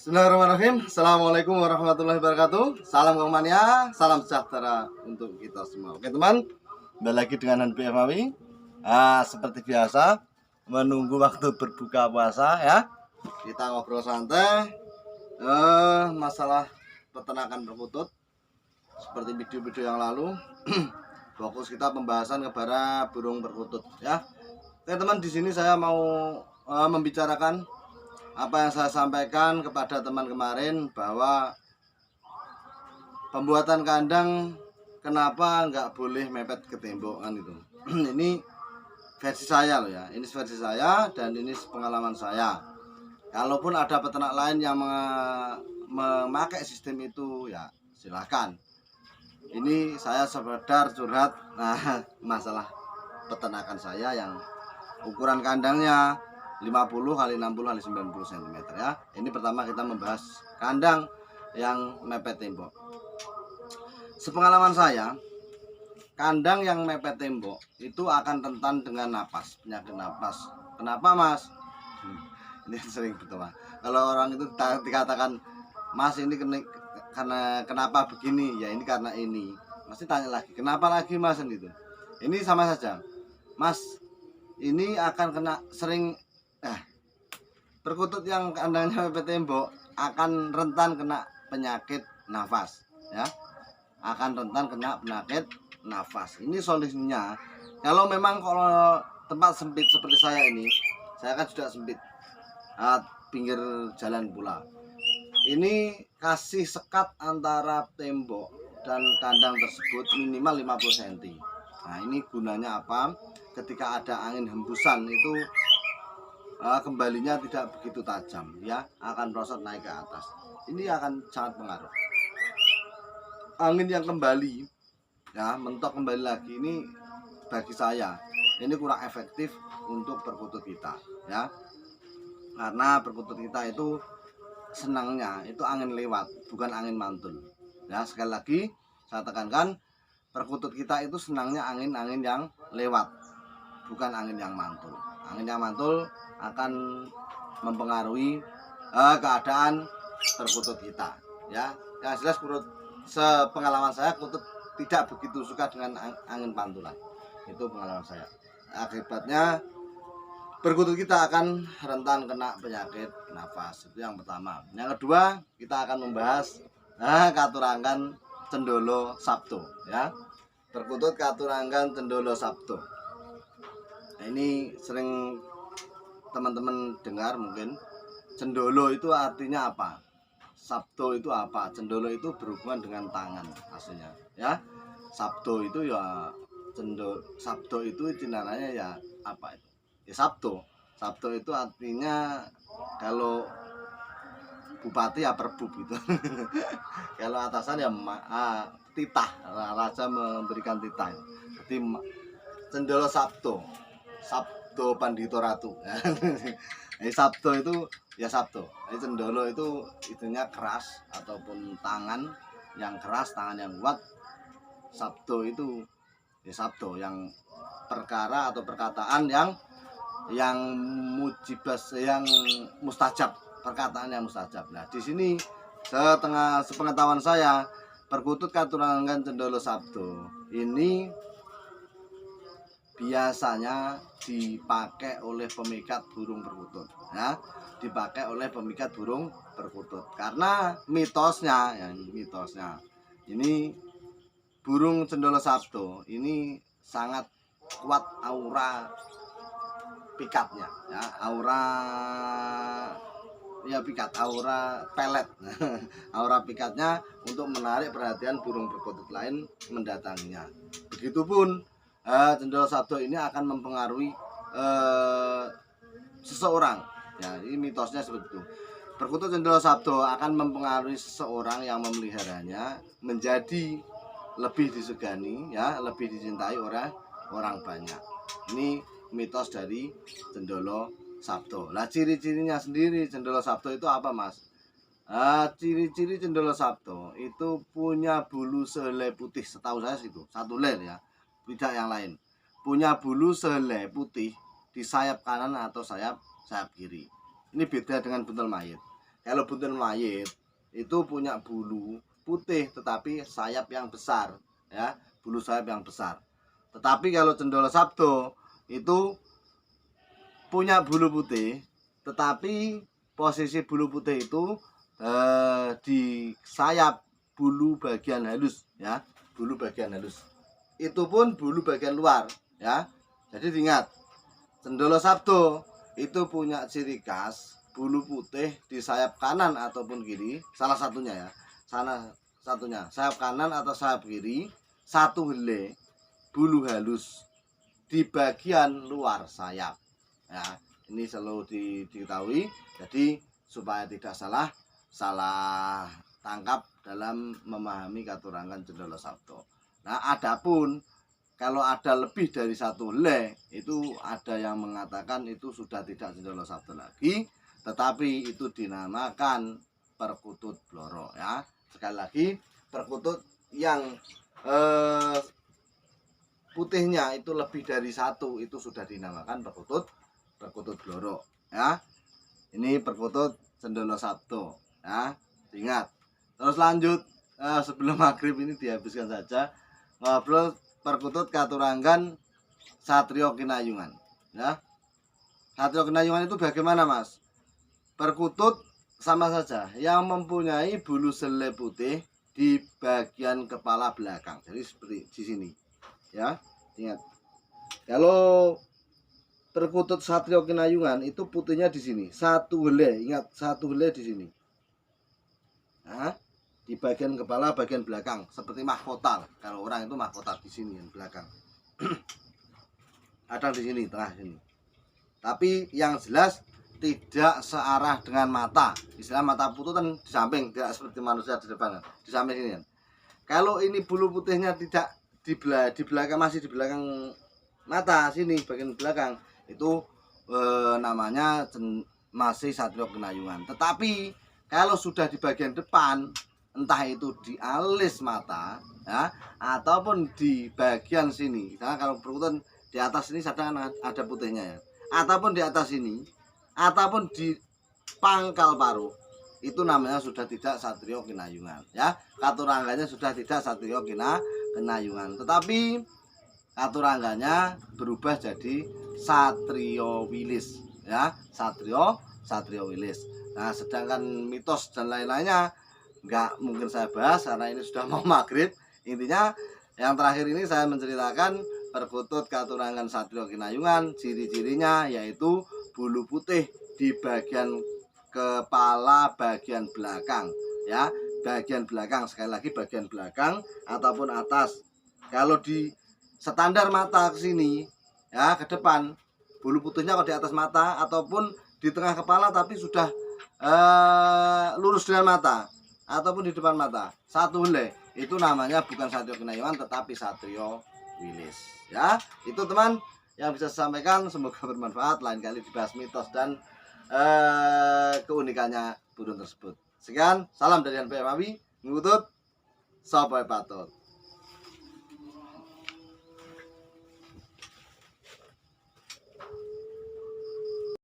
Bismillahirrahmanirrahim. Assalamualaikum warahmatullahi wabarakatuh. Salam Mania, salam sejahtera untuk kita semua. Oke teman, kembali lagi dengan Hanbi Mawi. Seperti biasa, menunggu waktu berbuka puasa ya. Kita ngobrol santai masalah peternakan perkutut. Seperti video-video yang lalu, fokus kita pembahasan kepada burung perkutut ya. Oke teman, di sini saya mau membicarakan apa yang saya sampaikan kepada teman kemarin, bahwa pembuatan kandang kenapa nggak boleh mepet ke tembok kan itu. Ini versi saya loh ya, ini versi saya dan ini pengalaman saya. Kalaupun ada peternak lain yang memakai sistem itu ya silahkan. Ini saya sekedar curhat masalah peternakan saya yang ukuran kandangnya 50 kali 60 kali 90 cm ya. Ini pertama kita membahas kandang yang mepet tembok. Sepengalaman saya, kandang yang mepet tembok itu akan rentan dengan napas, penyakit napas. Kenapa mas? Ini sering bertemu. Kalau orang itu dikatakan, mas ini karena kenapa begini? Ya ini karena ini. Masih tanya lagi, kenapa lagi mas? Gitu. Ini sama saja, mas. Ini akan kena sering perkutut yang kandangnya mepet tembok akan rentan kena penyakit nafas ya, akan rentan kena penyakit nafas. Ini solusinya, kalau memang kalau tempat sempit seperti saya ini, saya kan sudah sempit pinggir jalan pula, ini kasih sekat antara tembok dan kandang tersebut minimal 50 cm. Nah ini gunanya apa? Ketika ada angin hembusan itu kembalinya tidak begitu tajam ya, akan merosot naik ke atas. Ini akan sangat pengaruh. Angin yang kembali ya, mentok kembali lagi, ini bagi saya ini kurang efektif untuk perkutut kita ya, karena perkutut kita itu senangnya itu angin lewat, bukan angin mantul ya. Sekali lagi saya tekankan, perkutut kita itu senangnya angin-angin yang lewat, bukan angin yang mantul. Angin yang mantul akan mempengaruhi keadaan perkutut kita ya. Yang jelas sepengalaman saya, perkutut tidak begitu suka dengan angin pantulan. Itu pengalaman saya. Akibatnya perkutut kita akan rentan kena penyakit nafas. Itu yang pertama. Yang kedua, kita akan membahas katurangan cendolo sabto ya. Perkutut katurangan cendolo sabto. Nah, ini sering teman-teman dengar mungkin. Cendolo itu artinya apa? Sabto itu apa? Cendolo itu berhubungan dengan tangan aslinya ya. Sabto itu ya Sabto itu cinaranya ya apa itu? Ya Sabto. Sabto itu artinya kalau bupati ya perbub gitu. Kalau atasan ya titah, raja memberikan titah. Jadi cendolo Sabto. Sabto Pandito Ratu. Sabto itu ya Sabto. Cendolo itu itunya keras ataupun tangan yang keras, tangan yang kuat. Sabto itu ya Sabto, yang perkara atau perkataan yang mujibas, yang mustajab, perkataan yang mustajab. Nah, di sini sepengetahuan saya, perkutut katurangan cendolo Sabto ini biasanya dipakai oleh pemikat burung perkutut ya, dipakai oleh pemikat burung perkutut karena mitosnya ini burung cendolo sabto ini sangat kuat aura pikatnya ya, aura pelet aura pikatnya untuk menarik perhatian burung perkutut lain mendatanginya. Begitupun cendolo sabto ini akan mempengaruhi seseorang ya, ini mitosnya seperti itu. Perkutut cendolo sabto akan mempengaruhi seseorang yang memeliharanya menjadi lebih disegani ya, lebih dicintai oleh orang banyak. Ini mitos dari cendolo sabto. Lah ciri-cirinya sendiri cendolo sabto itu apa mas? Ciri-ciri cendolo sabto itu punya bulu sehelai putih, setahu saya itu satu ler ya, tidak yang lain. Punya bulu sehelai putih di sayap kanan atau sayap kiri. Ini beda dengan buntel mayit. kalau buntut mayit itu punya bulu putih tetapi sayap yang besar, ya, bulu sayap yang besar. Tetapi kalau Cendolo Sabdo itu punya bulu putih, tetapi posisi bulu putih itu di sayap bulu bagian halus, ya, bulu bagian halus. Itu pun bulu bagian luar, ya. Jadi ingat, Cendolo Sabdo itu punya ciri khas bulu putih di sayap kanan ataupun kiri, salah satunya ya. Salah satunya, sayap kanan atau sayap kiri, satu helai bulu halus di bagian luar sayap. Ya, ini selalu diketahui. Jadi supaya tidak salah tangkap dalam memahami katurangan Cendolo Sabdo. Nah, adapun kalau ada lebih dari satu helai, itu ada yang mengatakan itu sudah tidak Cendolo Sabdo lagi, tetapi itu dinamakan perkutut bloro, ya. Sekali lagi, perkutut yang putihnya itu lebih dari satu itu sudah dinamakan perkutut bloro, ya. Ini perkutut Cendolo Sabdo, ya. Ingat. Terus lanjut, sebelum maghrib ini dihabiskan saja ngobrol perkutut Katurangan Satrio Kinayungan, ya. Satrio Kinayungan itu bagaimana, Mas? Perkutut sama saja yang mempunyai bulu selai putih di bagian kepala belakang. Jadi seperti di sini, ya. Ingat. Kalau perkutut Satrio Kinayungan itu putihnya di sini, satu helai. Ingat, satu helai di sini. Nah, di bagian kepala bagian belakang seperti mahkota. Kalau orang itu mahkota di sini yang belakang. Ada di sini, tengah sini. Tapi yang jelas tidak searah dengan mata. Istilah mata putih kan di samping, tidak seperti manusia di depan, di samping sini kan. Kalau ini bulu putihnya tidak di belakang, masih di belakang mata sini bagian belakang, itu namanya masih Satrio Kinayungan. Tetapi kalau sudah di bagian depan, entah itu di alis mata, ya, ataupun di bagian sini, karena kalau perkutut di atas ini sedang ada putihnya, ya, ataupun di atas ini, ataupun di pangkal paruh, itu namanya sudah tidak Satrio Kinayungan, ya. Katurangganya sudah tidak Satrio Kinayungan, tetapi katurangganya berubah jadi Satrio Wilis, ya. Satrio Wilis. Nah, sedangkan mitos dan lain-lainnya nggak mungkin saya bahas karena ini sudah mau maghrib. Intinya yang terakhir ini saya menceritakan perkutut Katurangan Satrio Kinayungan. Ciri-cirinya yaitu bulu putih di bagian kepala bagian belakang, ya, bagian belakang. Sekali lagi bagian belakang ataupun atas. Kalau di standar mata ke sini, ya, ke depan, bulu putihnya kalau di atas mata ataupun di tengah kepala tapi sudah lurus dengan mata ataupun di depan mata, satu helai, itu namanya bukan Satrio Kinayungan tetapi Satrio Wilis, ya. Itu teman yang bisa saya sampaikan, semoga bermanfaat. Lain kali dibahas mitos dan keunikannya burung tersebut. Sekian, salam dari NPM Awi, ngutut Sopoy Patut.